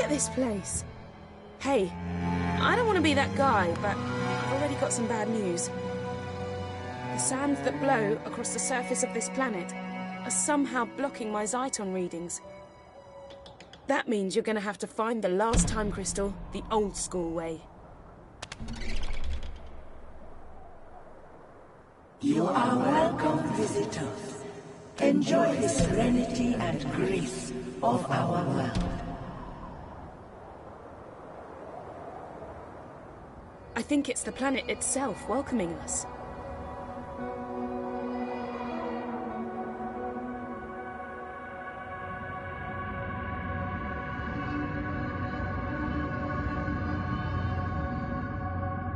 This place. Hey, I don't want to be that guy, but I've already got some bad news. The sands that blow across the surface of this planet are somehow blocking my Zyton readings. That means you're going to have to find the last time crystal the old school way. You are welcome, visitors. Enjoy the serenity and grace of our world. I think it's the planet itself welcoming us.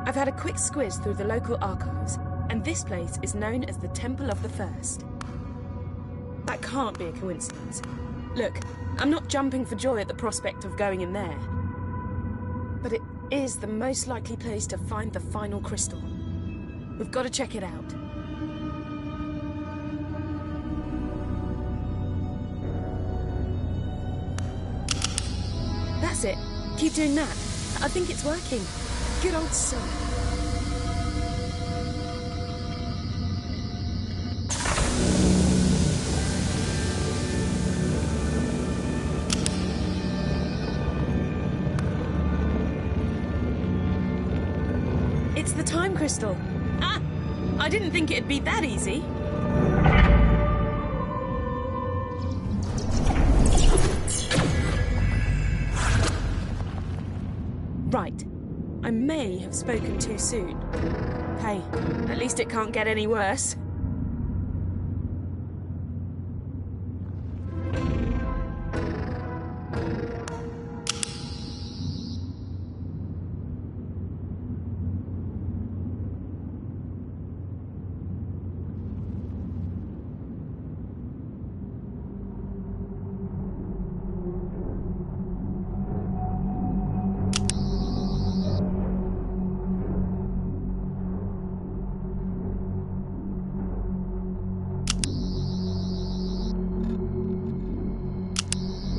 I've had a quick squiz through the local archives, and this place is known as the Temple of the First. That can't be a coincidence. Look, I'm not jumping for joy at the prospect of going in there. But it is the most likely place to find the final crystal. We've got to check it out. That's it. Keep doing that. I think it's working. Good old son. It's the time crystal. Ah! I didn't think it'd be that easy. Right. I may have spoken too soon. Hey, at least it can't get any worse.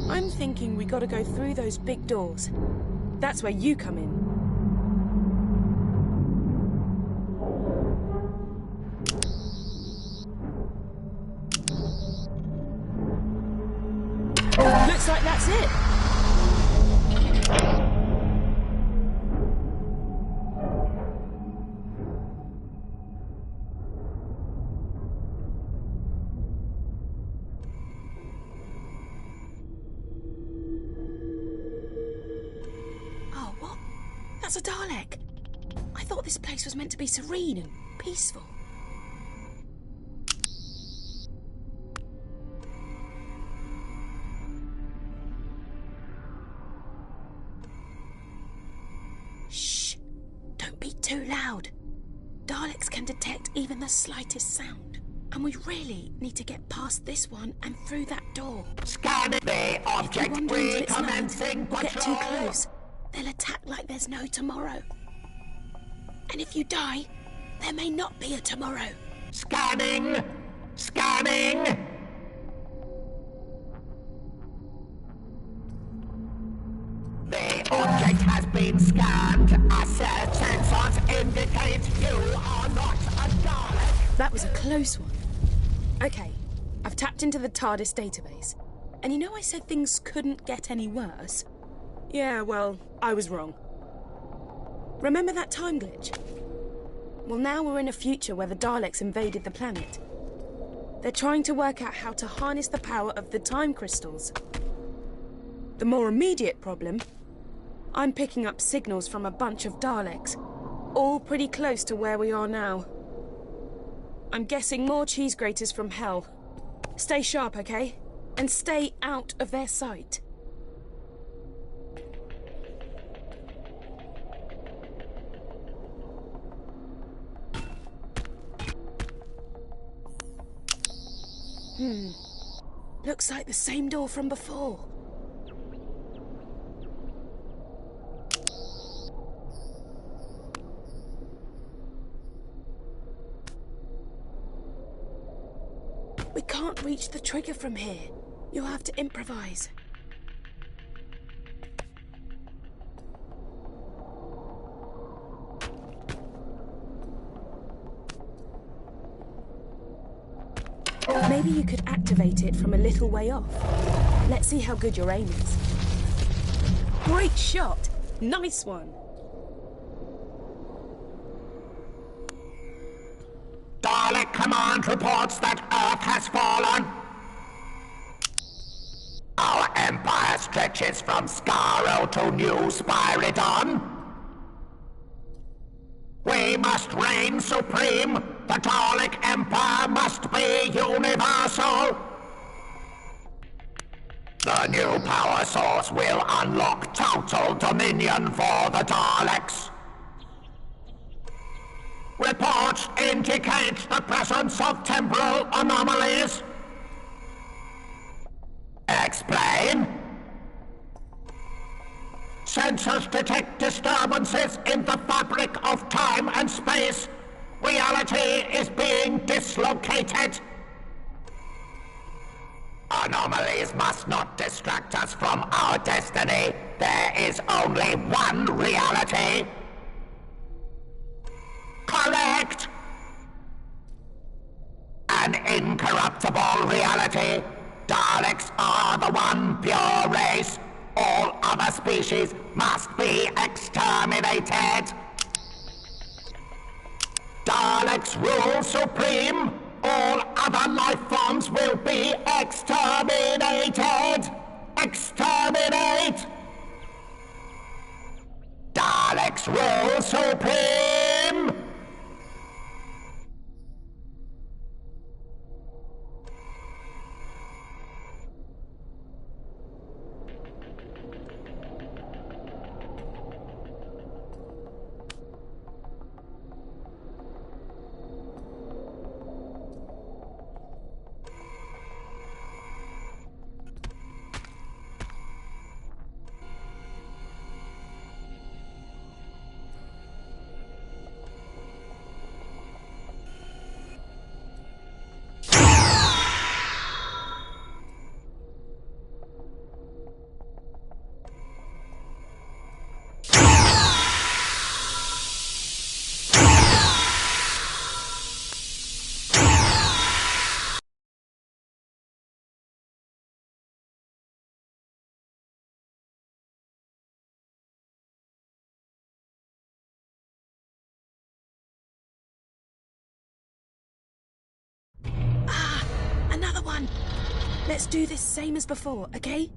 I'm thinking we gotta go through those big doors. That's where you come in. Looks like that's it. That's a Dalek. I thought this place was meant to be serene and peaceful. Shh! Don't be too loud. Daleks can detect even the slightest sound. And we really need to get past this one and through that door. Scan the object recommencing patrol. Get too patrol. close. They'll attack like there's no tomorrow. And if you die, there may not be a tomorrow. Scanning! Scanning! The object has been scanned. Asset sensors indicate you are not a Dalek. That was a close one. Okay, I've tapped into the TARDIS database. And you know I said things couldn't get any worse? Yeah, well, I was wrong. Remember that time glitch? Well, now we're in a future where the Daleks invaded the planet. They're trying to work out how to harness the power of the time crystals. The more immediate problem, I'm picking up signals from a bunch of Daleks, all pretty close to where we are now. I'm guessing more cheese graters from hell. Stay sharp, okay? And stay out of their sight. Looks like the same door from before. We can't reach the trigger from here. You'll have to improvise. Maybe you could activate it from a little way off. Let's see how good your aim is. Great shot! Nice one! Dalek Command reports that Earth has fallen. Our empire stretches from Skaro to New Spyridon. We must reign supreme. The Dalek Empire must be universal. The new power source will unlock total dominion for the Daleks. Reports indicate the presence of temporal anomalies. Explain. Sensors detect disturbances in the fabric of time and space. Reality is being dislocated. Anomalies must not distract us from our destiny. There is only one reality. Correct! An incorruptible reality. Daleks are the one pure race. All other species must be exterminated. Daleks rule supreme. All other life forms will be exterminated. Exterminate! Daleks rule supreme. Another one! Let's do this same as before, okay?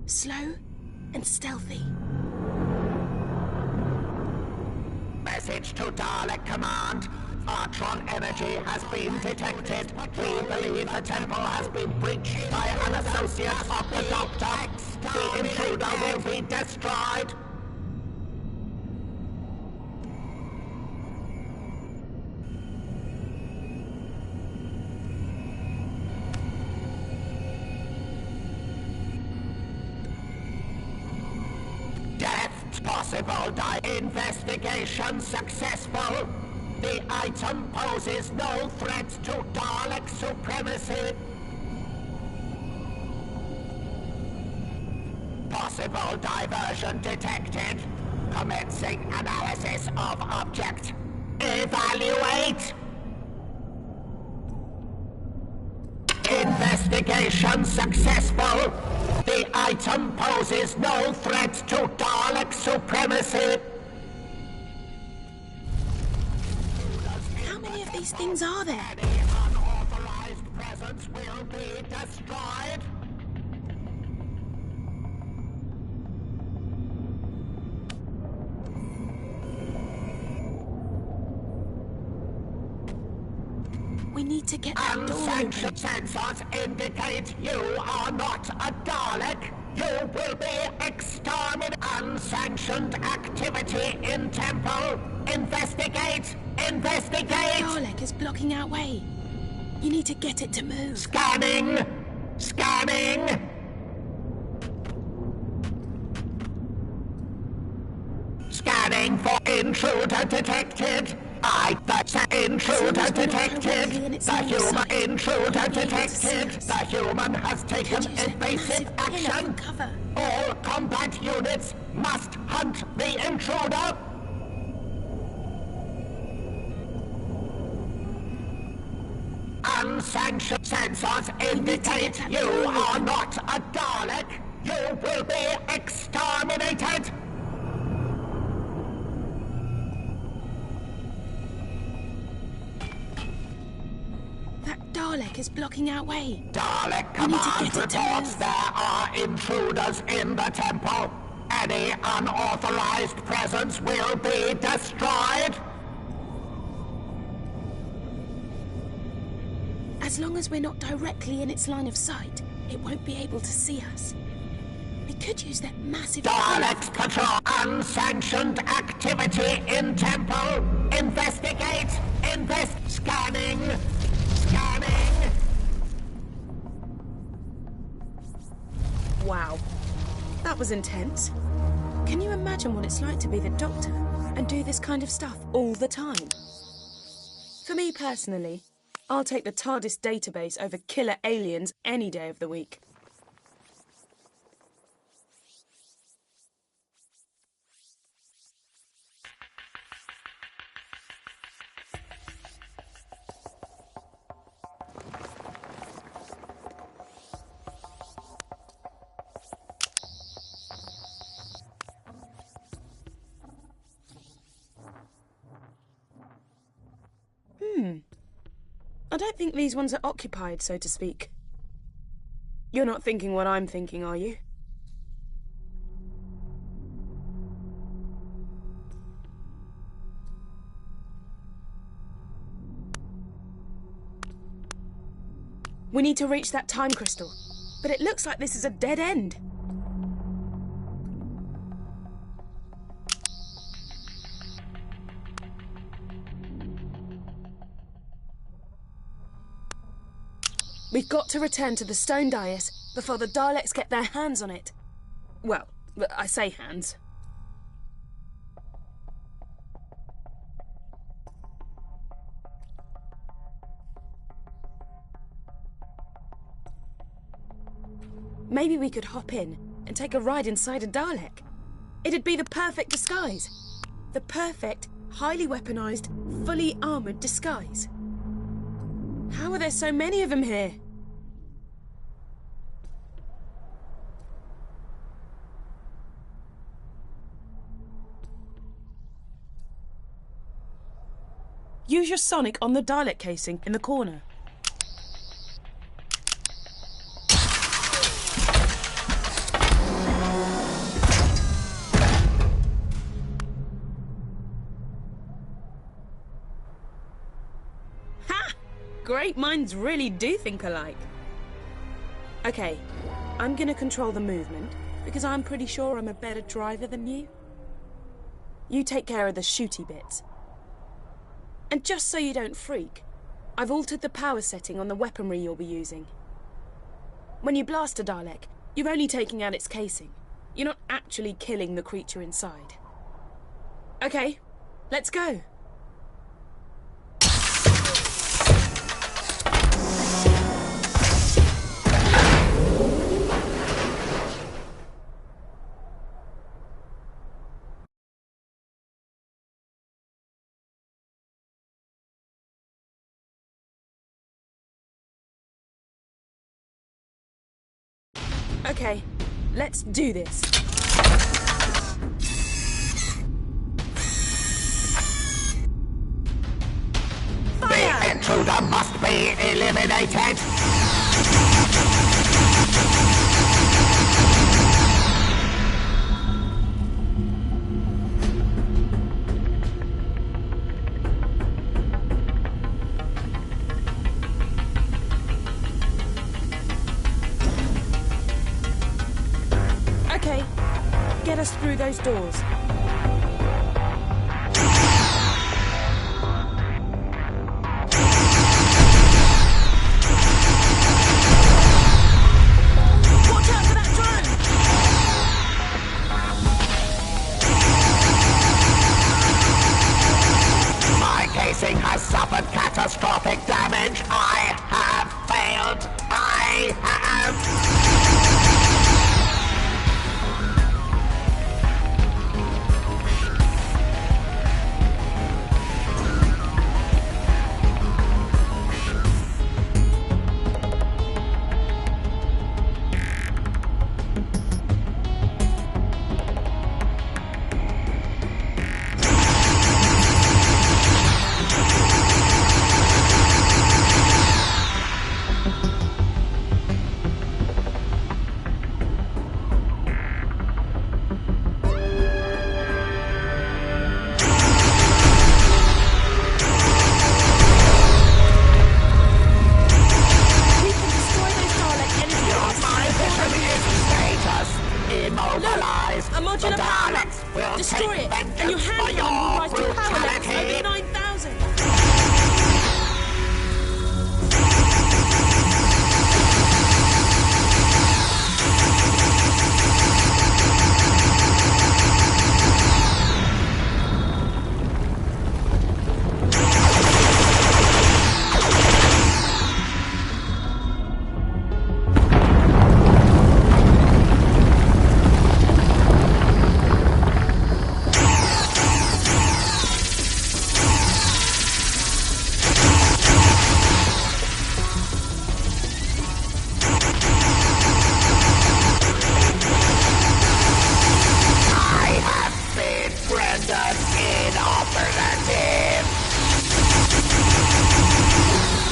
Slow and stealthy. Message to Dalek Command. Artron energy has been detected. We believe the temple has been breached by an associate of the Doctor. The intruder will be destroyed. Possible investigation successful. The item poses no threat to Dalek supremacy. Possible diversion detected. Commencing analysis of object. Evaluate. Investigation successful. The item poses no threat to Dalek supremacy. these things are there? Any unauthorized presence will be destroyed. We need to get that door open. Unsanctioned sensors indicate you are not a Dalek. You will be exterminated. Unsanctioned activity in temple. Investigate! Investigate! Dalek is blocking our way. You need to get it to move. Scanning! Scanning! Scanning for intruder detected. The intruder detected. The human intruder detected. The human has taken invasive action. All combat units must hunt the intruder. Unsanctioned sensors indicate you are not a Dalek. You will be exterminated. That Dalek is blocking our way. Dalek Command reports there are intruders in the temple. Any unauthorized presence will be destroyed. As long as we're not directly in its line of sight, it won't be able to see us. We could use that massive... Daleks patrol unsanctioned activity in temple. Investigate! Scanning! Scanning! Wow. That was intense. Can you imagine what it's like to be the Doctor and do this kind of stuff all the time? For me personally, I'll take the TARDIS database over killer aliens any day of the week. I don't think these ones are occupied, so to speak. You're not thinking what I'm thinking, are you? We need to reach that time crystal, but it looks like this is a dead end. We've got to return to the stone dais before the Daleks get their hands on it. Well, I say hands. Maybe we could hop in and take a ride inside a Dalek. It'd be the perfect disguise. The perfect, highly weaponized, fully armored disguise. How are there so many of them here? Use your sonic on the Dalek casing in the corner. Ha! Great minds really do think alike. Okay, I'm gonna control the movement because I'm pretty sure I'm a better driver than you. You take care of the shooty bits. And just so you don't freak, I've altered the power setting on the weaponry you'll be using. When you blast a Dalek, you're only taking out its casing. You're not actually killing the creature inside. Okay, let's go. Okay, let's do this. Fire! intruder must be eliminated. Okay, get us through those doors. Watch out for that drone! My casing has suffered catastrophic damage. I have failed. I have... Immobilize. A modular the power Daleks will destroy take it, and your vengeance for handgun will your rise to power levels brutality. over 9,000. Inoperative.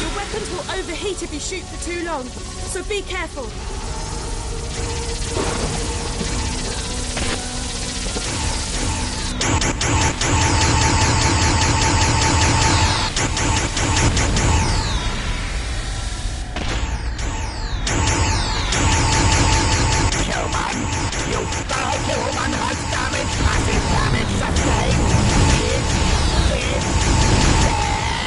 Your weapons will overheat if you shoot for too long, so be careful. Human has damage, massive damage sustained. It is dead.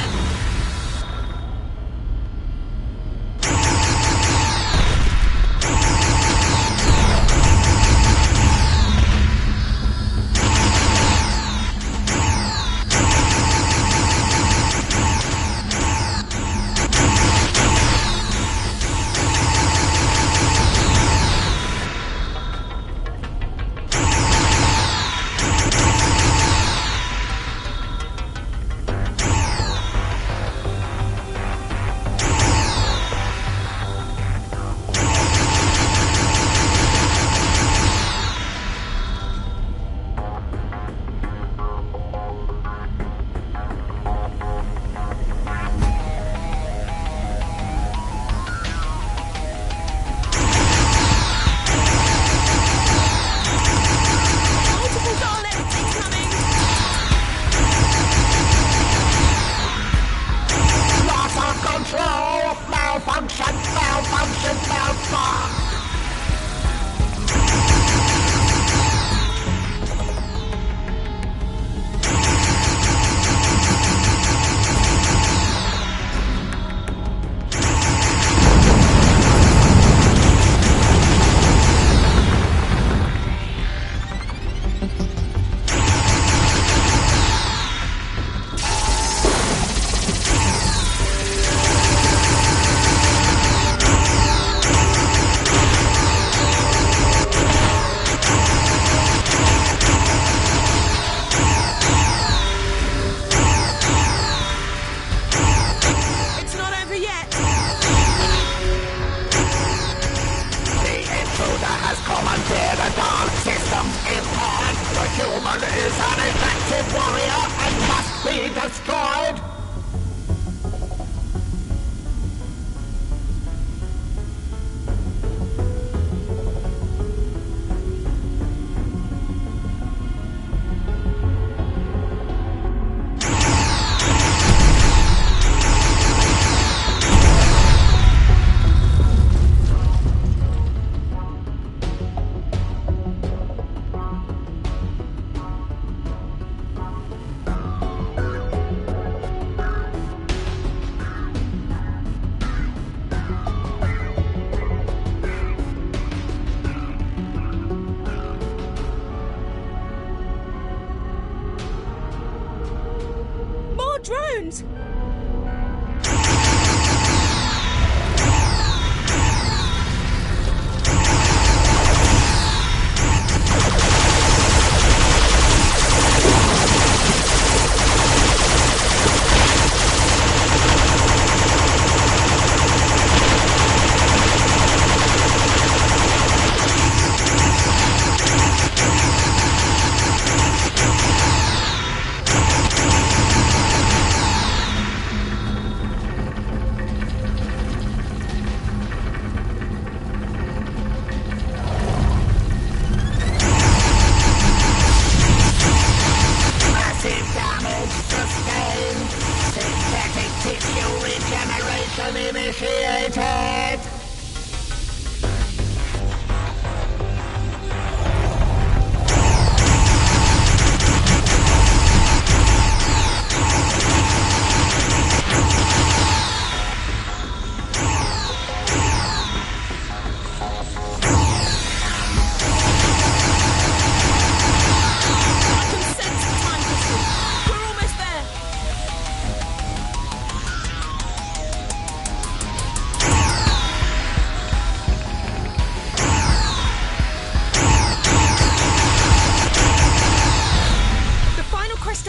Multiple Daleks incoming! Loss of control! Malfunction! Malfunction! Malfunction! It's not over yet! The intruder has commandeered a Dalek system impaired. The human is an effective warrior and must be destroyed. drones! Initiated!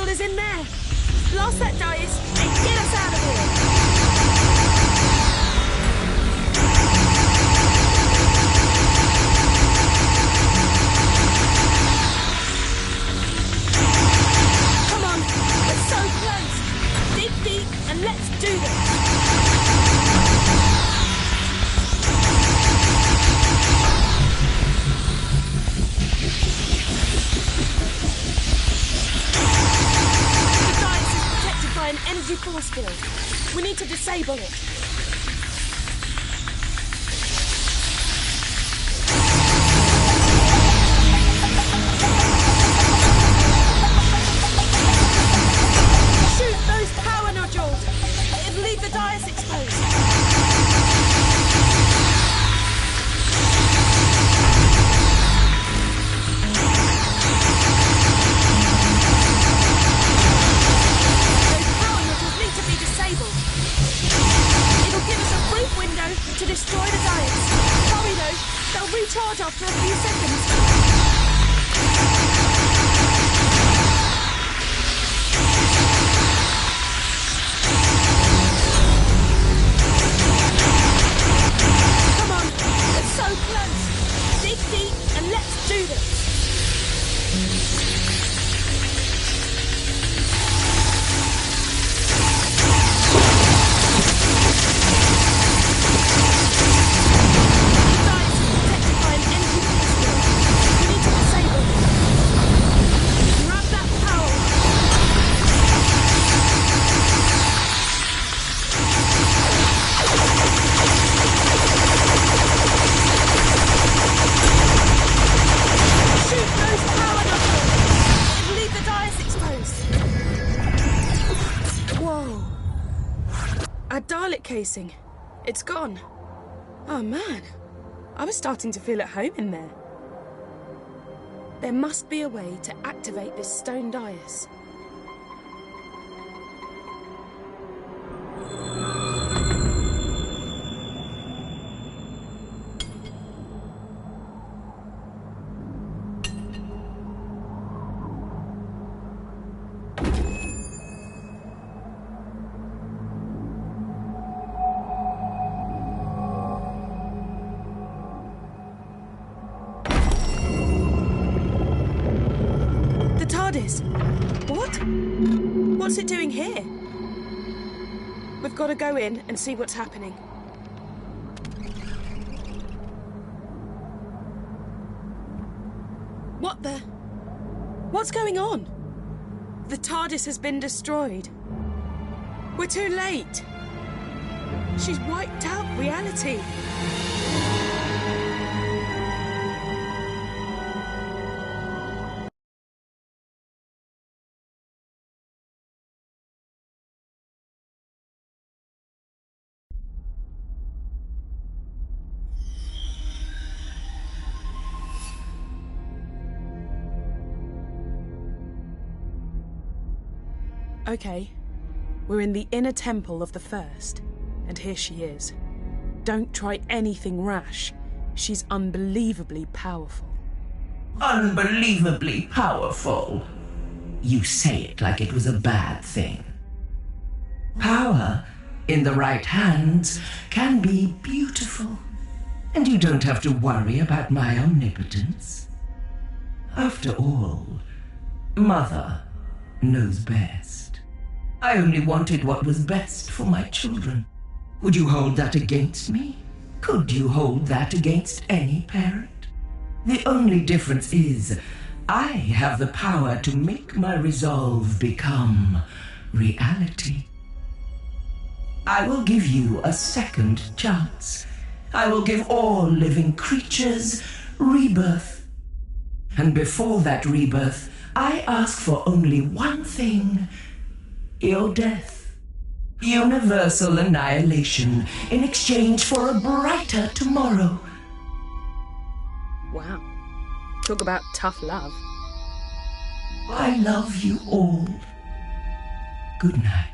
Is in there. Blast that dice and get us out of here. Come on, we're so close. Dig deep and let's do this. An energy force field. We need to disable it. Shoot those power nodules. It'll leave the dais exposed. To destroy the diets. Hurry though, they'll recharge after a few seconds. Come on, it's so close. Dig deep and let's do this. A Dalek casing. It's gone. Oh man, I was starting to feel at home in there. There must be a way to activate this stone dais. What? What's it doing here? We've got to go in and see what's happening. What the? What's going on? The TARDIS has been destroyed. We're too late. She's wiped out reality. Okay, We're in the inner temple of the First, and here she is. Don't try anything rash. She's unbelievably powerful. Unbelievably powerful? You say it like it was a bad thing. Power, in the right hands, can be beautiful. And you don't have to worry about my omnipotence. After all, Mother knows best. I only wanted what was best for my children. Would you hold that against me? Could you hold that against any parent? The only difference is, I have the power to make my resolve become reality. I will give you a second chance. I will give all living creatures rebirth. And before that rebirth, I ask for only one thing: your death. Universal annihilation in exchange for a brighter tomorrow. Wow. Talk about tough love. I love you all. Good night.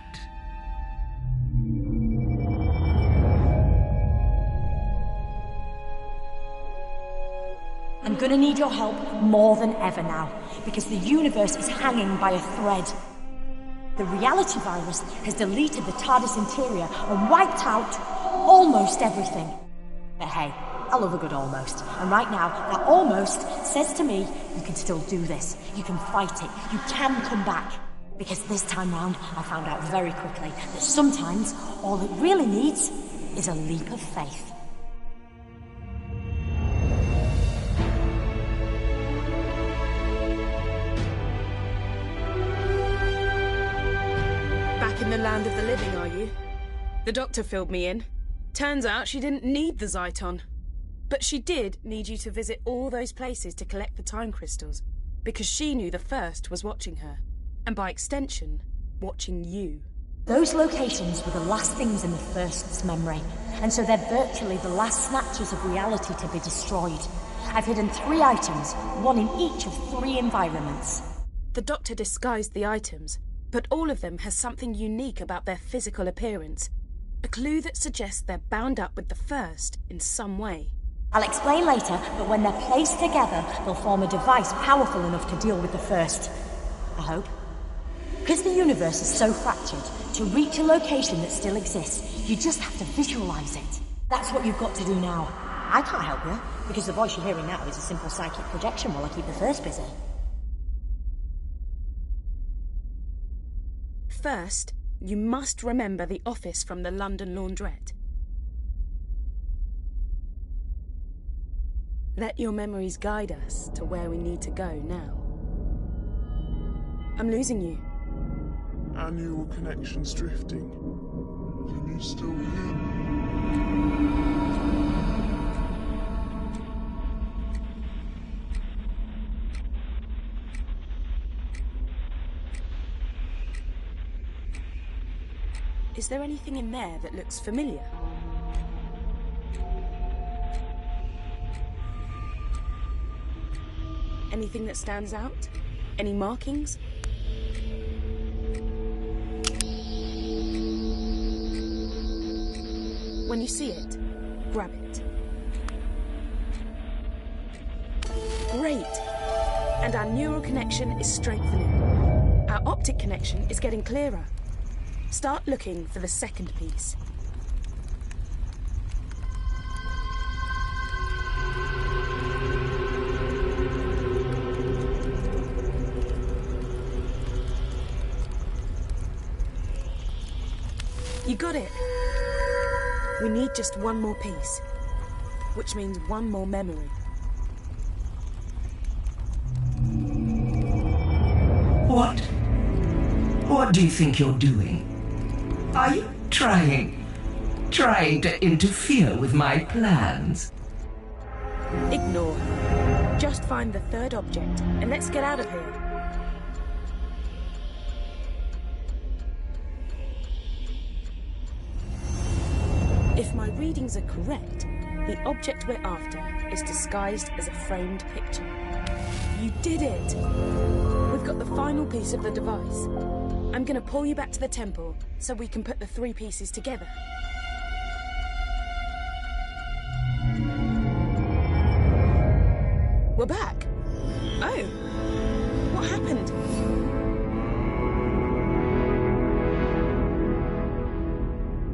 I'm gonna need your help more than ever now, because the universe is hanging by a thread. The reality virus has deleted the TARDIS interior and wiped out almost everything. But hey, I love a good almost. And right now, that almost says to me, you can still do this. You can fight it. You can come back. Because this time round, I found out very quickly that sometimes all it really needs is a leap of faith. Back in the land of the living, are you? The doctor filled me in. Turns out she didn't need the Zyton. But she did need you to visit all those places to collect the time crystals, because she knew the First was watching her, and by extension, watching you. Those locations were the last things in the First's memory, and so they're virtually the last snatches of reality to be destroyed. I've hidden 3 items, one in each of 3 environments. The doctor disguised the items, but all of them has something unique about their physical appearance. A clue that suggests they're bound up with the First in some way. I'll explain later, but when they're placed together, they'll form a device powerful enough to deal with the First. I hope. Because the universe is so fractured, to reach a location that still exists, you just have to visualize it. That's what you've got to do now. I can't help you, because the voice you're hearing now is a simple psychic projection while I keep the First busy. First, you must remember the office from the London laundrette. Let your memories guide us to where we need to go now. I'm losing you. Annual connections drifting. Can you still hear me? Is there anything in there that looks familiar? Anything that stands out? Any markings? When you see it, grab it. Great! And our neural connection is strengthening. Our optic connection is getting clearer. Start looking for the second piece. You got it. We need just one more piece, which means one more memory. What do you think you're doing? Are you trying to interfere with my plans? Ignore her. Just find the third object, and let's get out of here. If my readings are correct, the object we're after is disguised as a framed picture. You did it! We've got the final piece of the device. I'm gonna pull you back to the temple so we can put the 3 pieces together. We're back. Oh, what happened?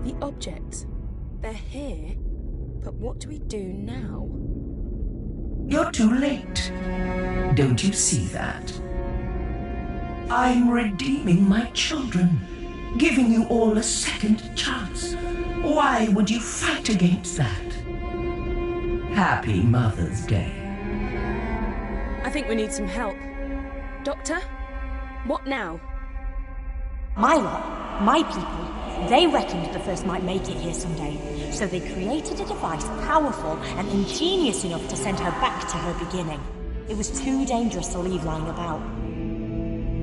The objects, they're here, but what do we do now? You're too late. Don't you see that? I'm redeeming my children, giving you all a second chance. Why would you fight against that? Happy Mother's Day. I think we need some help. Doctor? What now? My lot, my people, they reckoned the first might make it here someday, so they created a device powerful and ingenious enough to send her back to her beginning. It was too dangerous to leave lying about.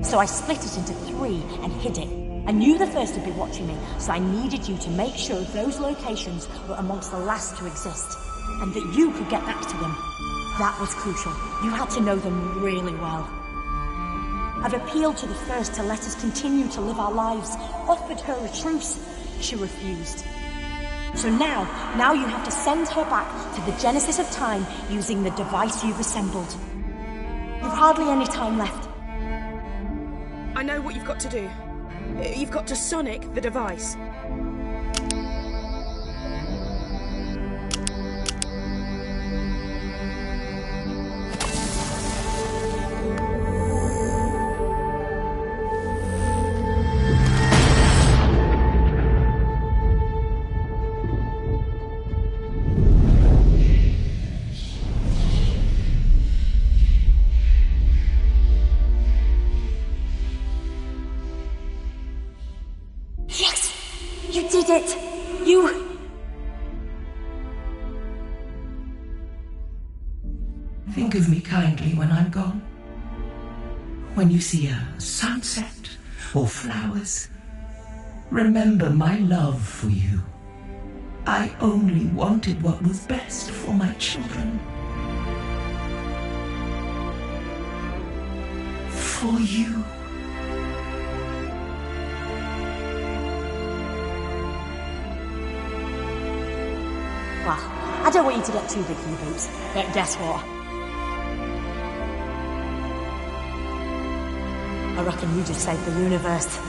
So I split it into 3 and hid it. I knew the first would be watching me, so I needed you to make sure those locations were amongst the last to exist, and that you could get back to them. That was crucial. You had to know them really well. I've appealed to the first to let us continue to live our lives, offered her a truce. She refused. So now you have to send her back to the genesis of time using the device you've assembled. You've hardly any time left. I know what you've got to do. You've got to sonic the device. Think of me kindly when I'm gone. When you see a sunset or flowers, remember my love for you. I only wanted what was best for my children. For you. Well, I don't want you to get too big for your boots, but guess what? I reckon you just saved the universe.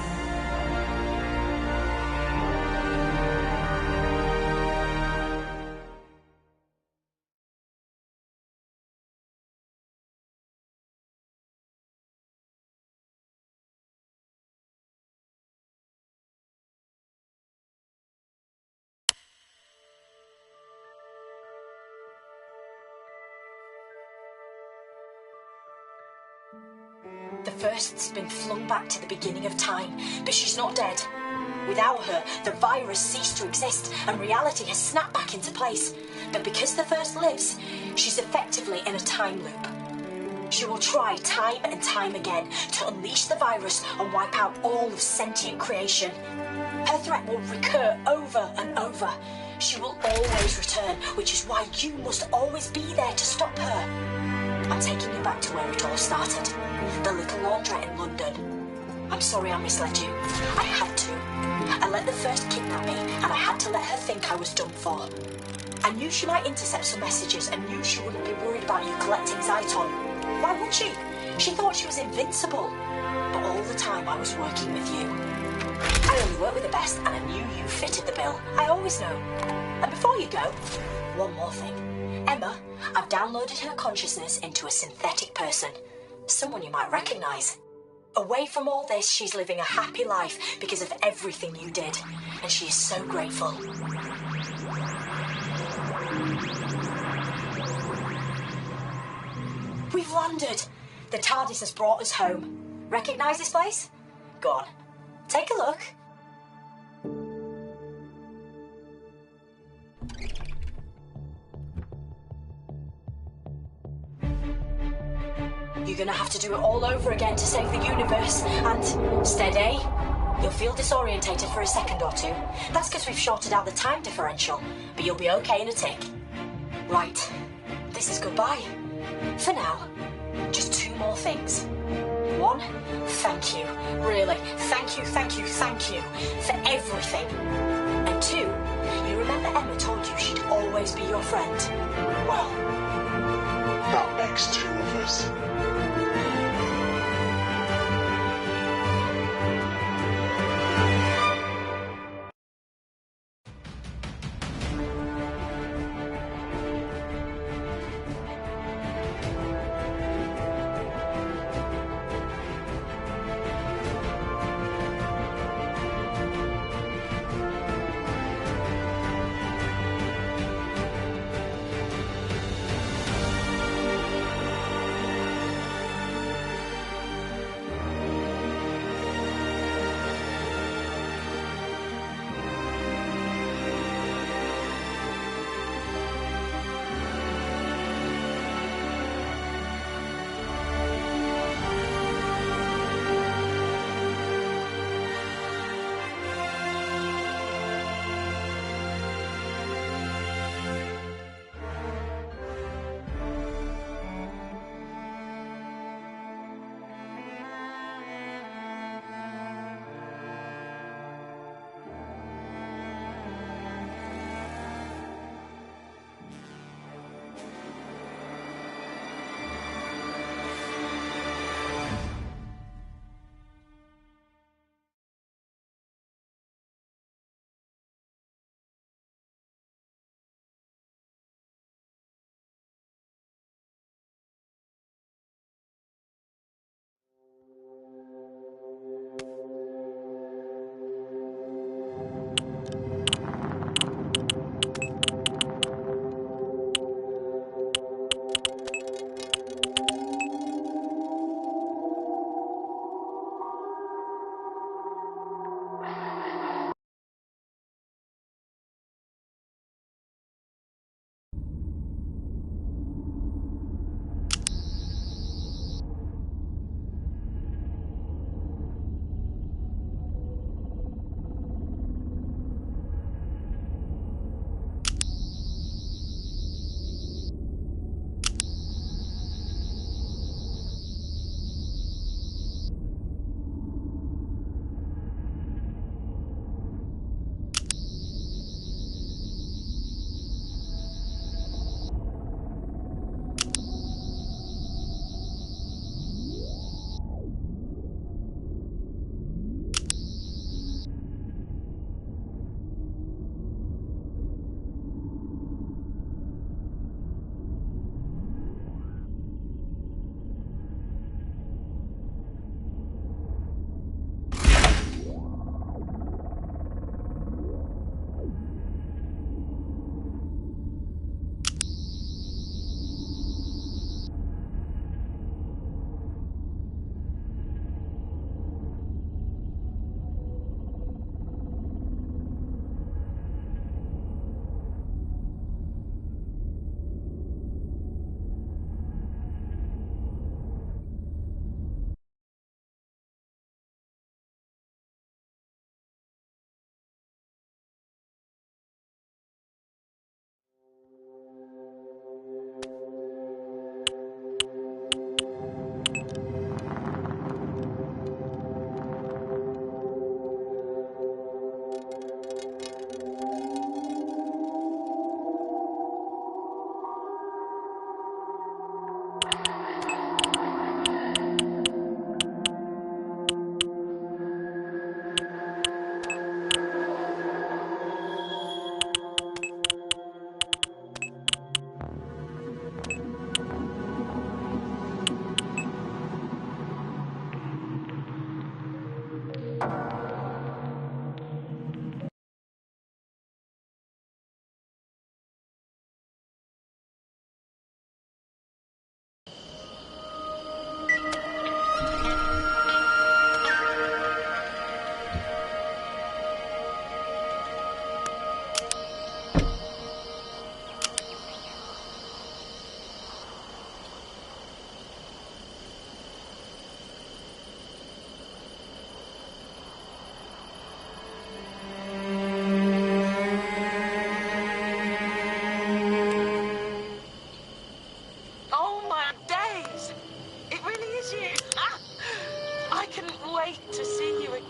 The First's been flung back to the beginning of time, but she's not dead. Without her, the virus ceased to exist and reality has snapped back into place. But because the First lives, she's effectively in a time loop. She will try time and time again to unleash the virus and wipe out all of sentient creation. Her threat will recur over and over. She will always return, which is why you must always be there to stop her. I'm taking you back to where it all started. The little laundrette in London. I'm sorry I misled you. I had to. I let the First kidnap me, and I had to let her think I was done for. I knew she might intercept some messages and knew she wouldn't be worried about you collecting Zyton. Why would she? She thought she was invincible. But all the time I was working with you. I only work with the best, and I knew you fitted the bill. I always know. And before you go, one more thing. Emma, I've downloaded her consciousness into a synthetic person. Someone you might recognise. Away from all this, she's living a happy life because of everything you did. And she is so grateful. We've landed. The TARDIS has brought us home. Recognise this place? Go on. Take a look. You're gonna have to do it all over again to save the universe. And steady. You'll feel disorientated for a second or two. That's because we've shorted out the time differential. But you'll be okay in a tick. Right. This is goodbye. For now. Just 2 more things. One, thank you. Really, thank you for everything. And two, you remember Emma told you she'd always be your friend? Well, that makes two of us.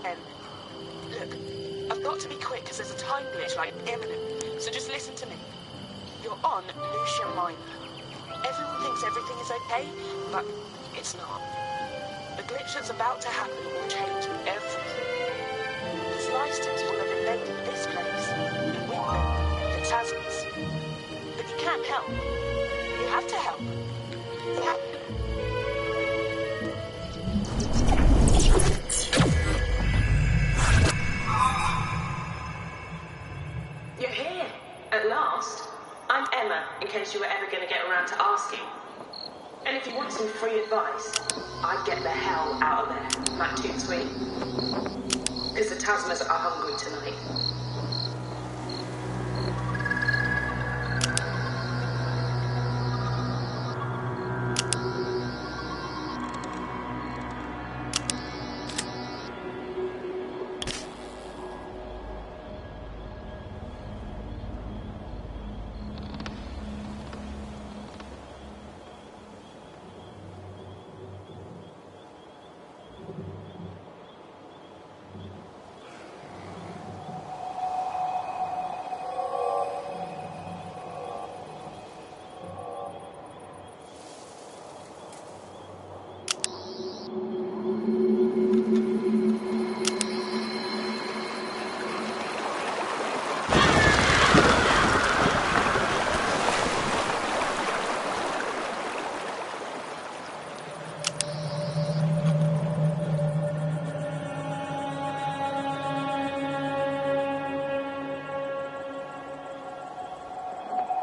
Look, I've got to be quick because there's a time glitch like imminent, so just listen to me. You're on Lucia Minor. Everyone thinks everything is okay, but it's not. The glitch that's about to happen will change everything. The Slysters will have invaded this place, and with them, the Tasmans. But you can't help. You have to help. You have to. You're here, at last. I'm Emma, in case you were ever going to get around to asking. And if you want some free advice, I'd get the hell out of there, not too sweet. Because the Tasmans are hungry tonight.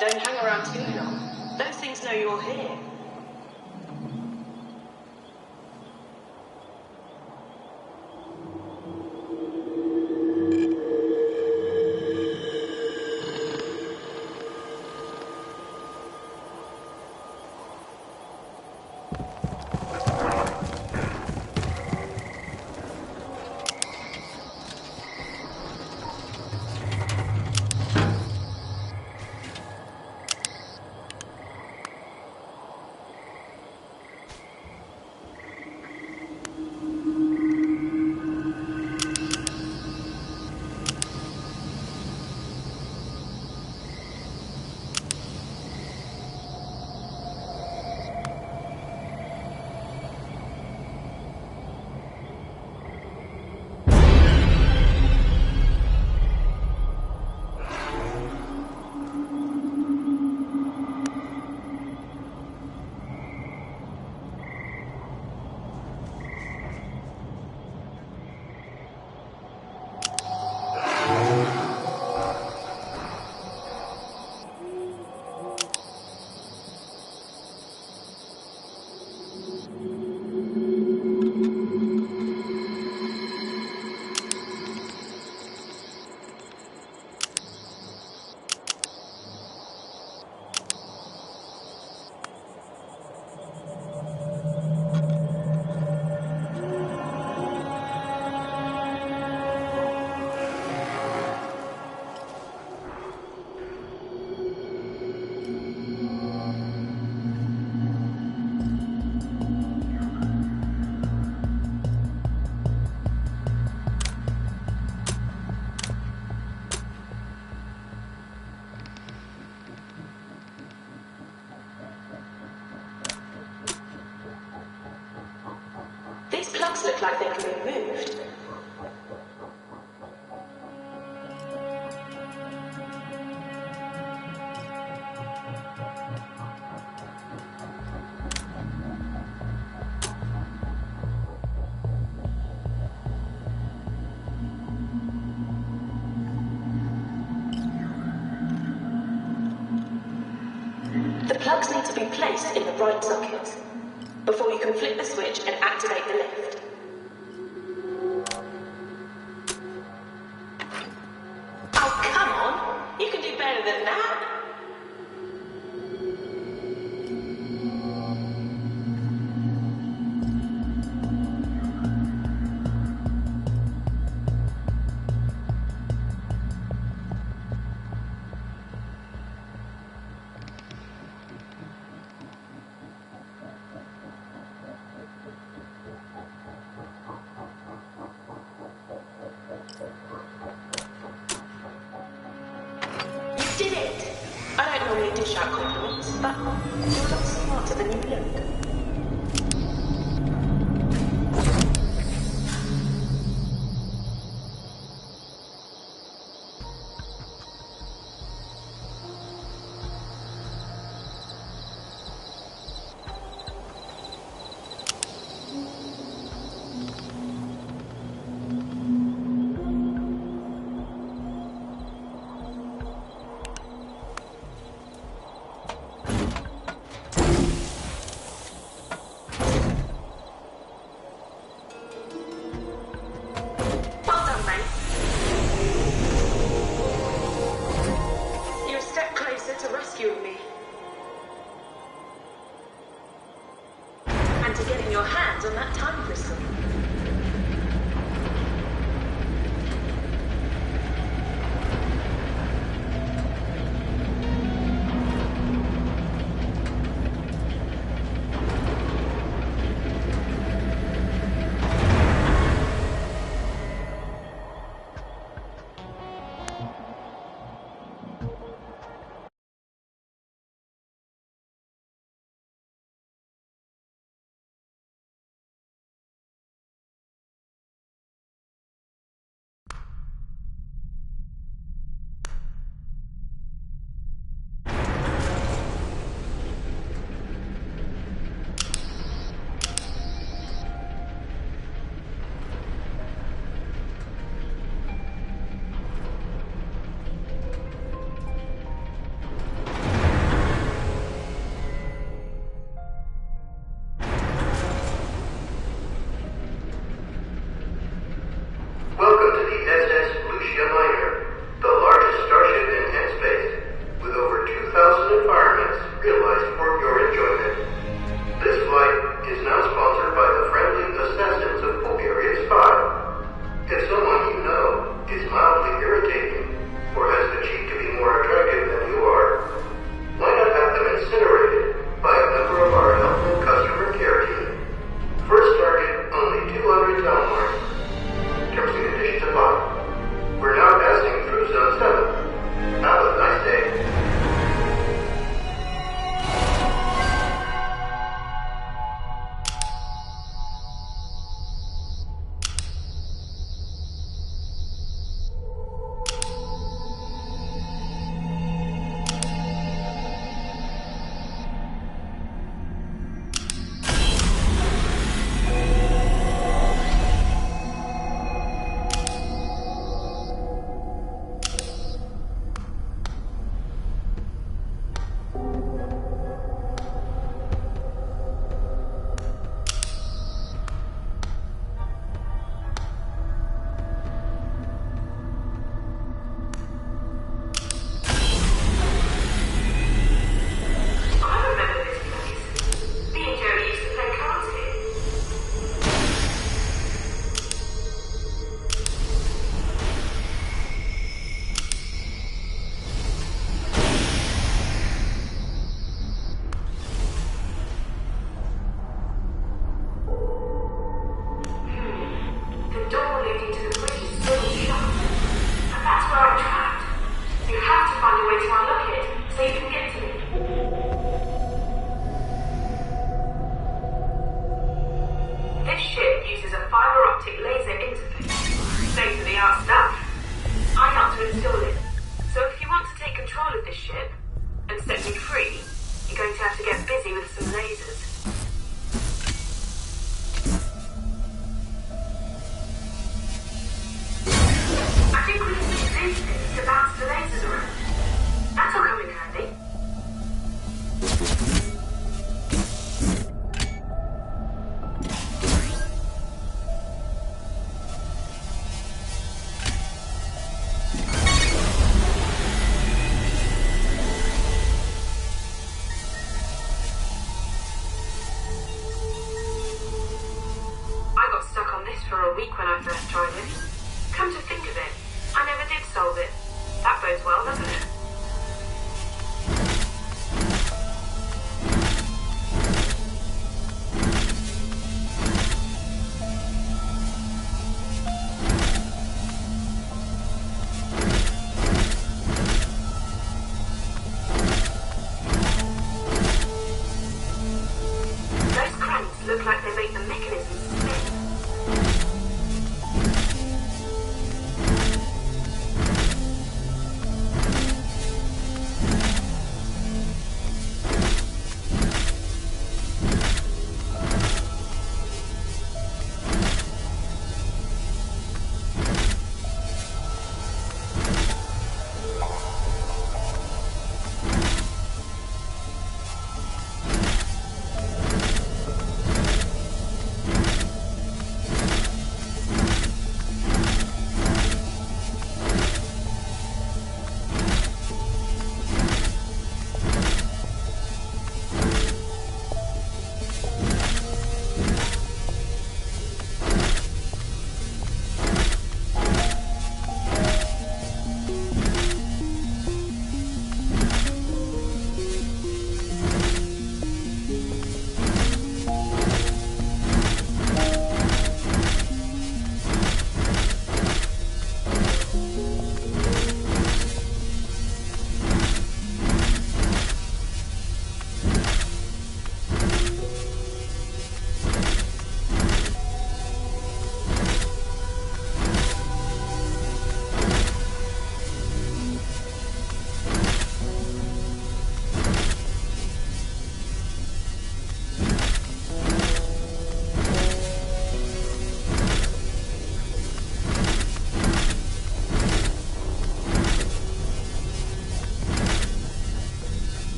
Don't hang around too long. Those things know you're here. These plugs look like they can be moved. The plugs need to be placed in the right sockets before you can flip the switch and activate the lift. Oh, come on! You can do better than that! normally dish out compliments, but you're a lot smarter than you look.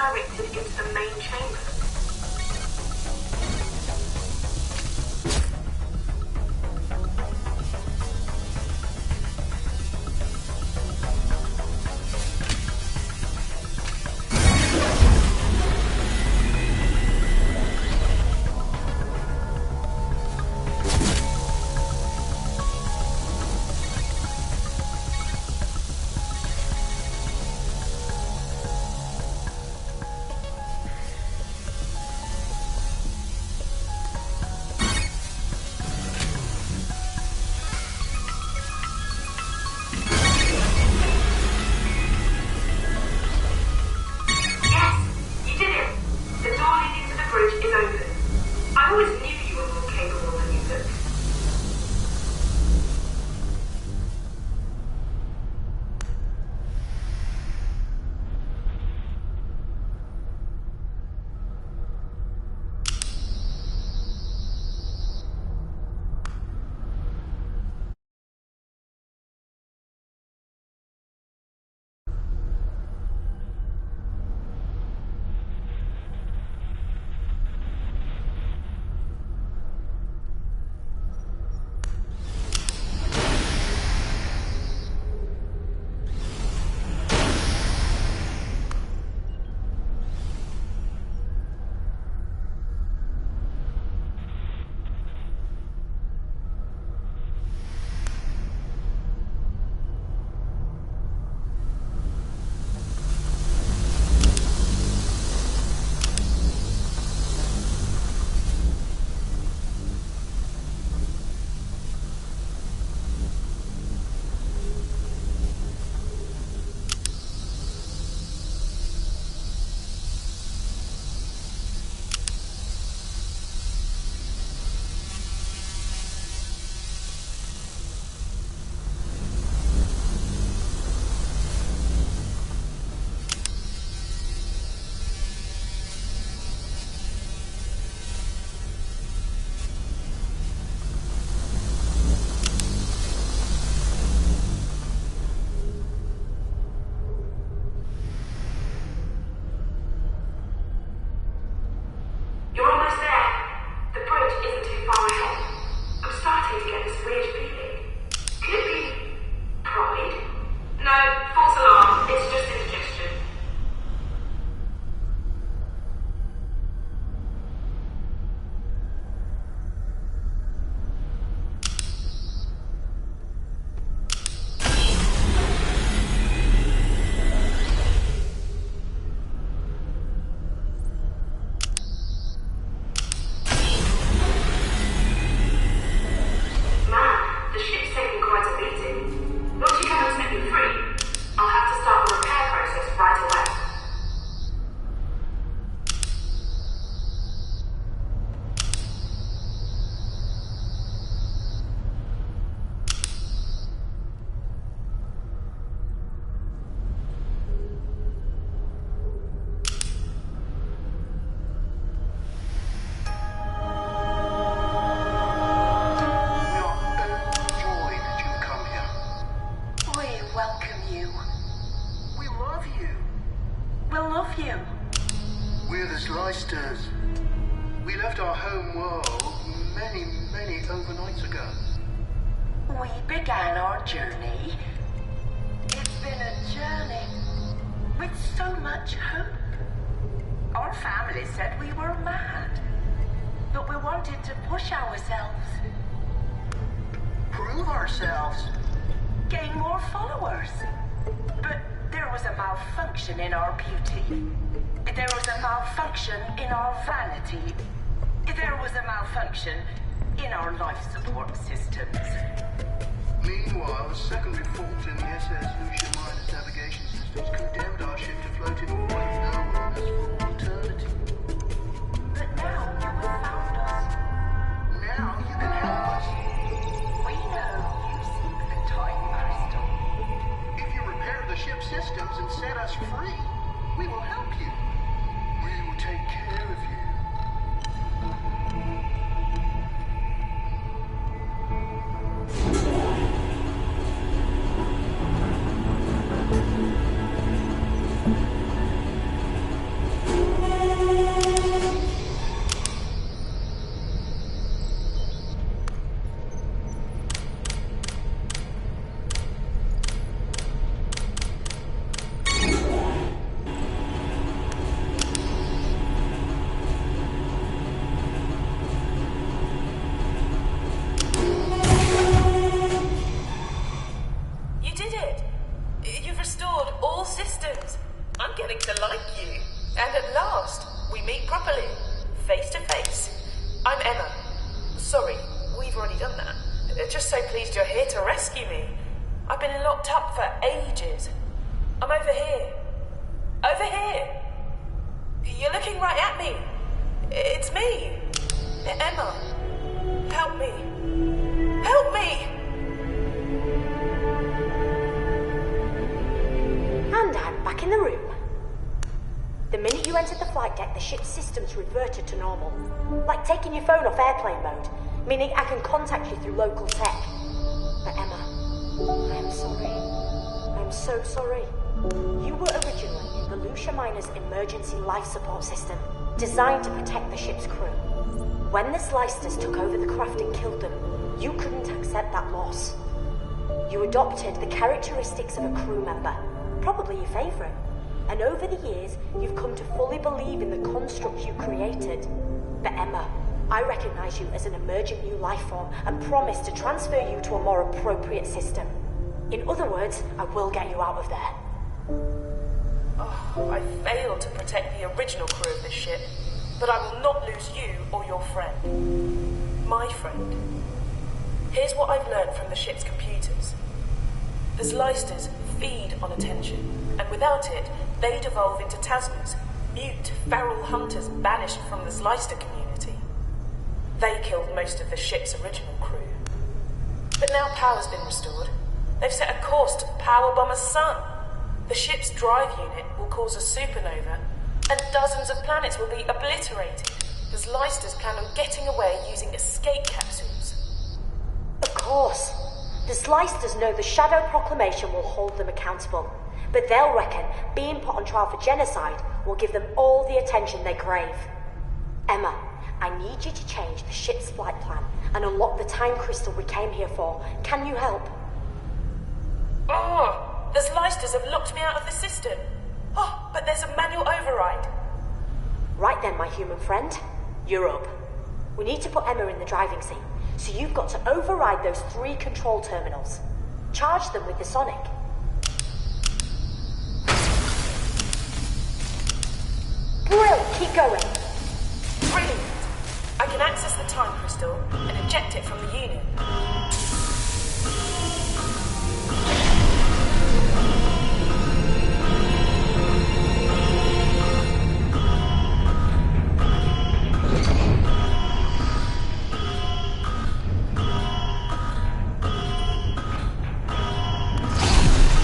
redirected into the main chamber. We left our home world many overnights ago. We began our journey. It's been a journey with so much hope. Our family said we were mad, but we wanted to push ourselves. Prove ourselves. Gain more followers. But there was a malfunction in our beauty. There was a malfunction in our vanity. There was a malfunction in our life support systems. Meanwhile, a secondary fault in the SS Lucia Miner's navigation systems condemned our ship to float in a void of nowhereness for all eternity. But now you have found us. Now you can help us. We know you seek the time crystal. If you repair the ship's systems and set us free, we will help you. We will take care of you. Thank you. And at last, we meet properly, face to face. I'm Emma. Sorry, we've already done that. Just so pleased you're here to rescue me. I've been locked up for ages. I'm over here. Over here. You're looking right at me. It's me. Emma. Help me. Help me! And I'm back in the room. The minute you entered the flight deck, the ship's systems reverted to normal. Like taking your phone off airplane mode, meaning I can contact you through local tech. But Emma, I am sorry. I'm so sorry. You were originally the Lucia Miner's emergency life support system, designed to protect the ship's crew. When the Slicers took over the craft and killed them, you couldn't accept that loss. You adopted the characteristics of a crew member, probably your favourite. And over the years, you've come to fully believe in the construct you created. But Emma, I recognise you as an emergent new life form and promise to transfer you to a more appropriate system. In other words, I will get you out of there. Oh, I failed to protect the original crew of this ship, but I will not lose you or your friend. My friend. Here's what I've learned from the ship's computers. The Zlysters feed on attention, and without it, they devolve into Tasmas, mute, feral hunters banished from the Zlyster community. They killed most of the ship's original crew. But now power's been restored. They've set a course to power bomb a sun. The ship's drive unit will cause a supernova, and dozens of planets will be obliterated. The Zlysters plan on getting away using escape capsules. Of course. The Slicers know the Shadow Proclamation will hold them accountable, but they'll reckon being put on trial for genocide will give them all the attention they crave. Emma, I need you to change the ship's flight plan and unlock the time crystal we came here for. Can you help? Oh, the Zlysters have locked me out of the system. Oh, but there's a manual override. Right then, my human friend. You're up. We need to put Emma in the driving seat, so you've got to override those 3 control terminals. Charge them with the sonic. Brill, keep going. Brilliant. I can access the time crystal and eject it from the unit.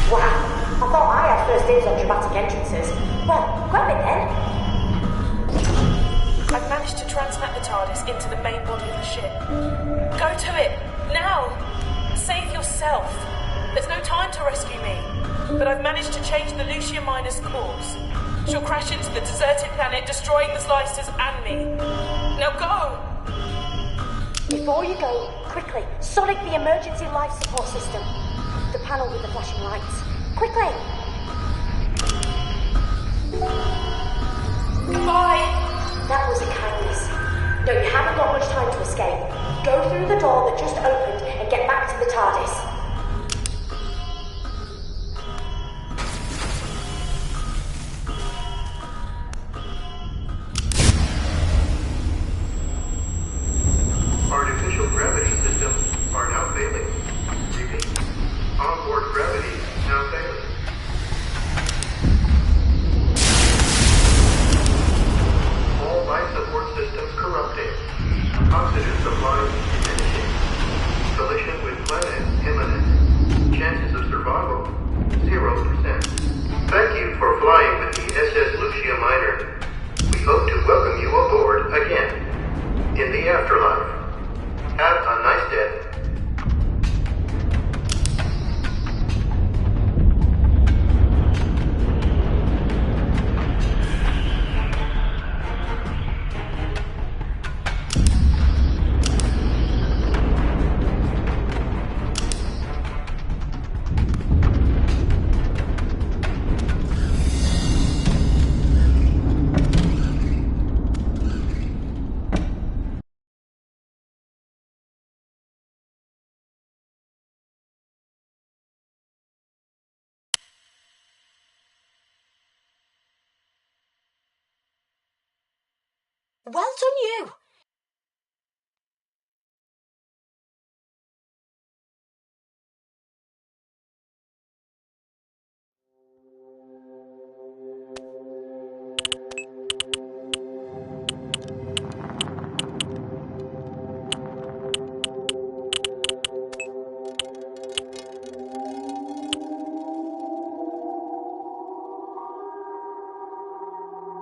Wow, I thought I had first dibs on dramatic entrances. Well, grab it then. I've managed to transmit the TARDIS into the main body of the ship. Go to it, now! Save yourself. There's no time to rescue me. But I've managed to change the Lucia Miner's course. She'll crash into the deserted planet, destroying the Slicers and me. Now go! Before you go, quickly, sonic the emergency life support system. The panel with the flashing lights. Quickly! Goodbye! That was a kindness. No, you haven't got much time to escape. Go through the door that just opened and get back to the TARDIS. Artificial gravity systems are now failing. Repeat. Onboard gravity now failing. All life support systems corrupted. Oxygen supply diminishing. Collision with planet Well done you!